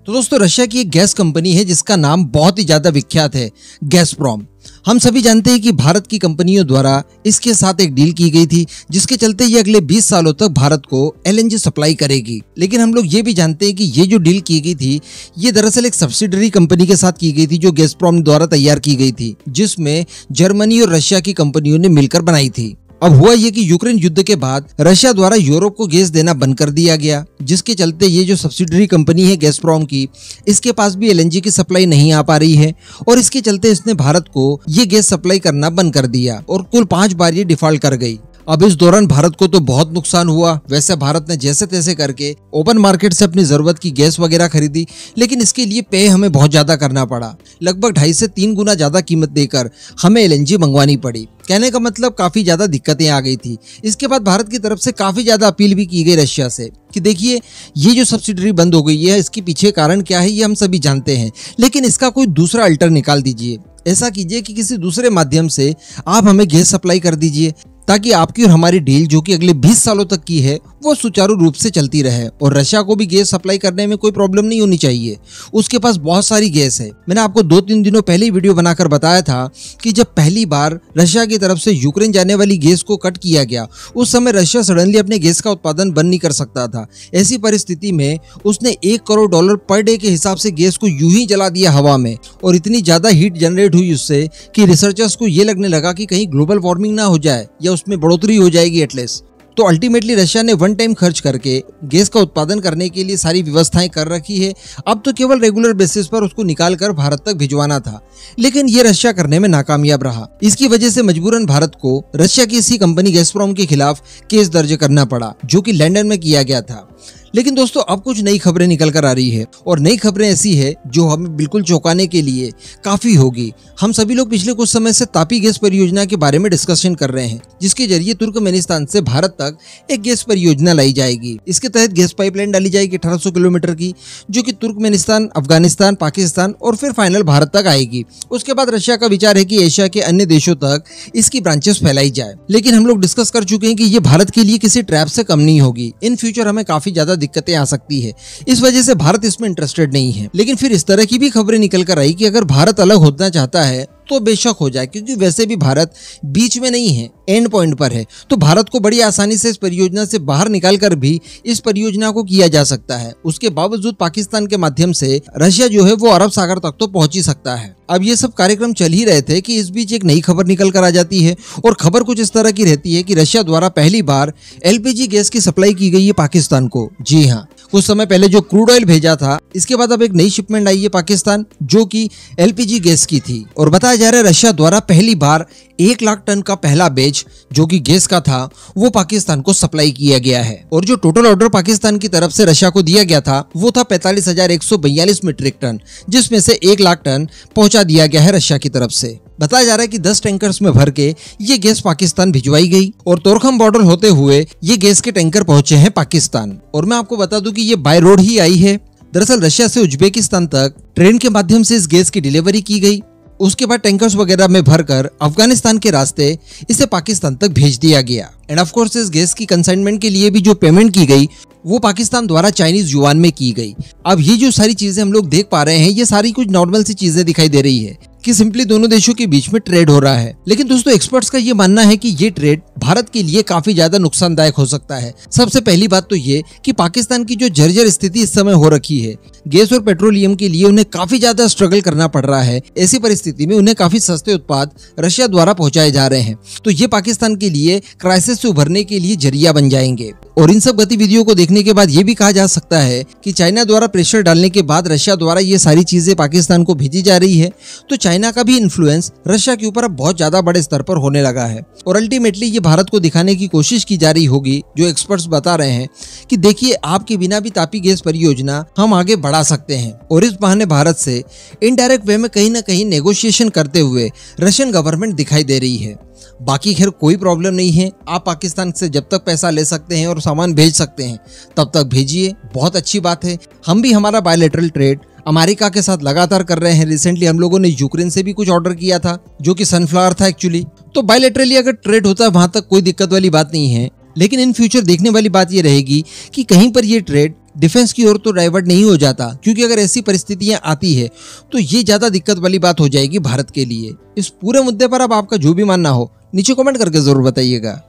तो दोस्तों रशिया की एक गैस कंपनी है जिसका नाम बहुत ही ज्यादा विख्यात है, गैज़प्रोम। हम सभी जानते हैं कि भारत की कंपनियों द्वारा इसके साथ एक डील की गई थी जिसके चलते ये अगले 20 सालों तक भारत को एलएनजी सप्लाई करेगी। लेकिन हम लोग ये भी जानते हैं कि ये जो डील की गई थी ये दरअसल एक सब्सिडरी कंपनी के साथ की गई थी जो गैज़प्रोम द्वारा तैयार की गई थी, जिसमें जर्मनी और रशिया की कंपनियों ने मिलकर बनाई थी। अब हुआ ये कि यूक्रेन युद्ध के बाद रशिया द्वारा यूरोप को गैस देना बंद कर दिया गया, जिसके चलते ये जो सब्सिडरी कंपनी है गैज़प्रोम की, इसके पास भी एलएनजी की सप्लाई नहीं आ पा रही है और इसके चलते इसने भारत को ये गैस सप्लाई करना बंद कर दिया और कुल 5 बार ये डिफॉल्ट कर गई। अब इस दौरान भारत को तो बहुत नुकसान हुआ। वैसे भारत ने जैसे तैसे करके ओपन मार्केट से अपनी जरूरत की गैस वगैरह खरीदी, लेकिन इसके लिए पे हमें बहुत ज्यादा करना पड़ा। लगभग 2.5 से 3 गुना ज्यादा कीमत देकर हमें एलएनजी मंगवानी पड़ी। कहने का मतलब काफी ज्यादा दिक्कतें आ गई थी। इसके बाद भारत की तरफ से काफी ज्यादा अपील भी की गई रशिया से कि देखिए ये जो सब्सिडरी बंद हो गई है इसके पीछे कारण क्या है ये हम सभी जानते हैं, लेकिन इसका कोई दूसरा अल्टर निकाल दीजिए। ऐसा कीजिए कि किसी दूसरे माध्यम से आप हमें गैस सप्लाई कर दीजिए ताकि आपकी और हमारी डील जो कि अगले 20 सालों तक की है वो सुचारू रूप से चलती रहे और रशिया को भी गैस सप्लाई करने में कोई प्रॉब्लम नहीं होनी चाहिए। उसके पास बहुत सारी गैस है। मैंने आपको 2-3 दिनों पहले ही वीडियो बनाकर बताया था कि जब पहली बार रशिया की तरफ से यूक्रेन जाने वाली गैस को कट किया गया उस समय रशिया सडनली अपने गैस का उत्पादन बंद नहीं कर सकता था। ऐसी परिस्थिति में उसने $1 करोड़ पर डे के हिसाब से गैस को यूं ही जला दिया हवा में और इतनी ज्यादा हीट जनरेट हुई उससे कि रिसर्चर्स को ये लगने लगा कि कहीं ग्लोबल वार्मिंग ना हो जाए या उसमें बढ़ोतरी हो जाएगी एटलीस्ट। तो अल्टीमेटली रशिया ने 1 टाइम खर्च करके गैस का उत्पादन करने के लिए सारी व्यवस्थाएं कर रखी है। अब तो केवल रेगुलर बेसिस पर उसको निकाल कर भारत तक भिजवाना था, लेकिन ये रशिया करने में नाकामयाब रहा। इसकी वजह से मजबूरन भारत को रशिया की इसी कंपनी गैज़प्रोम के खिलाफ केस दर्ज करना पड़ा जो कि लंदन में किया गया था। लेकिन दोस्तों अब कुछ नई खबरें निकल कर आ रही है और नई खबरें ऐसी है जो हमें बिल्कुल चौंकाने के लिए काफी होगी। हम सभी लोग पिछले कुछ समय से तापी गैस परियोजना के बारे में डिस्कशन कर रहे हैं, जिसके जरिए तुर्कमेनिस्तान से भारत तक एक गैस परियोजना लाई जाएगी। इसके तहत गैस पाइपलाइन डाली जाएगी 1800 किलोमीटर की, जो कि तुर्कमेनिस्तान, अफगानिस्तान, पाकिस्तान और फिर फाइनल भारत तक आएगी। उसके बाद रशिया का विचार है कि एशिया के अन्य देशों तक इसकी ब्रांचेस फैलाई जाए। लेकिन हम लोग डिस्कस कर चुके हैं कि ये भारत के लिए किसी ट्रैप से कम नहीं होगी। इन फ्यूचर हमें काफी ज्यादा दिक्कतें आ सकती है, इस वजह से भारत इसमें इंटरेस्टेड नहीं है। लेकिन फिर इस तरह की भी खबरें निकल कर आई कि अगर भारत अलग होना चाहता है तो बेशक हो जाए, क्योंकि वैसे भी भारत बीच में नहीं है, एंड पॉइंट पर है। तो भारत को बड़ी आसानी से इस परियोजना से बाहर निकालकर भी इस परियोजना को किया जा सकता है। उसके बावजूद पाकिस्तान के माध्यम से रशिया जो है वो अरब सागर तक तो पहुंच ही सकता है। अब ये सब कार्यक्रम चल ही रहे थे कि इस बीच एक नई खबर निकल कर आ जाती है और खबर कुछ इस तरह की रहती है कि रशिया द्वारा पहली बार एलपीजी गैस की सप्लाई की गई है पाकिस्तान को। जी हाँ, कुछ समय पहले जो क्रूड ऑयल भेजा था इसके बाद अब एक नई शिपमेंट आई है पाकिस्तान जो कि एलपीजी गैस की थी और बताया जा रहा है रशिया द्वारा पहली बार 1 लाख टन का पहला बैच जो कि गैस का था वो पाकिस्तान को सप्लाई किया गया है। और जो टोटल ऑर्डर पाकिस्तान की तरफ से रशिया को दिया गया था वो था 45,142 मीट्रिक टन, जिसमें से 1 लाख टन पहुंचा दिया गया है रशिया की तरफ से। बताया जा रहा है कि 10 टैंकर्स में भर के ये गैस पाकिस्तान भिजवाई गई और तोरखम बॉर्डर होते हुए ये गैस के टैंकर पहुंचे हैं पाकिस्तान। और मैं आपको बता दूं कि ये बाय रोड ही आई है। दरअसल रशिया से उज्बेकिस्तान तक ट्रेन के माध्यम से इस गैस की डिलीवरी की गई। उसके बाद टैंकर्स वगैरह में भरकर अफगानिस्तान के रास्ते इसे पाकिस्तान तक भेज दिया गया। एंड ऑफ कोर्स इस गैस की कंसाइनमेंट के लिए भी जो पेमेंट की गई वो पाकिस्तान द्वारा चाइनीज युआन में की गई। अब ये जो सारी चीजें हम लोग देख पा रहे हैं ये सारी कुछ नॉर्मल सी चीजें दिखाई दे रही है कि सिंपली दोनों देशों के बीच में ट्रेड हो रहा है। लेकिन दोस्तों एक्सपर्ट्स का ये मानना है कि ये ट्रेड भारत के लिए काफी ज्यादा नुकसानदायक हो सकता है। सबसे पहली बात तो ये कि पाकिस्तान की जो जर्जर स्थिति इस समय हो रखी है, गैस और पेट्रोलियम के लिए उन्हें काफी ज्यादा स्ट्रगल करना पड़ रहा है। ऐसी परिस्थिति में उन्हें काफी सस्ते उत्पाद रशिया द्वारा पहुंचाए जा रहे हैं, तो ये पाकिस्तान के लिए क्राइसिस से उभरने के लिए जरिया बन जाएंगे। और इन सब गतिविधियों को देखने के बाद ये भी कहा जा सकता है कि चाइना द्वारा प्रेशर डालने के बाद रशिया द्वारा ये सारी चीजें पाकिस्तान को भेजी जा रही है, तो चाइना का भी इन्फ्लुएंस रशिया के ऊपर अब बहुत ज्यादा बड़े स्तर पर होने लगा है। और अल्टीमेटली ये भारत को दिखाने की कोशिश की जा रही होगी, जो एक्सपर्ट्स बता रहे हैं कि देखिए आपके बिना भी तापी गैस परियोजना हम आगे बढ़ा सकते हैं। और इस बहाने भारत से इनडायरेक्ट वे में कहीं ना कहीं नेगोशिएशन करते हुए रशियन गवर्नमेंट दिखाई दे रही है। बाकी खैर कोई प्रॉब्लम नहीं है, आप पाकिस्तान से जब तक पैसा ले सकते हैं और सामान भेज सकते हैं तब तक भेजिए, बहुत अच्छी बात है। हम भी हमारा बायलैटरल ट्रेड अमेरिका के साथ लगातार कर रहे हैं। रिसेंटली हम लोगों ने यूक्रेन से भी कुछ ऑर्डर किया था जो कि सनफ्लावर था एक्चुअली। तो बायलैटरली अगर ट्रेड होता है वहां तक कोई दिक्कत वाली बात नहीं है। लेकिन इन फ्यूचर देखने वाली बात ये रहेगी कि कहीं पर ये ट्रेड डिफेंस की ओर तो डाइवर्ट नहीं हो जाता, क्योंकि अगर ऐसी परिस्थितियां आती है तो ये ज्यादा दिक्कत वाली बात हो जाएगी भारत के लिए। इस पूरे मुद्दे पर अब आपका जो भी मानना हो नीचे कमेंट करके जरूर बताइएगा।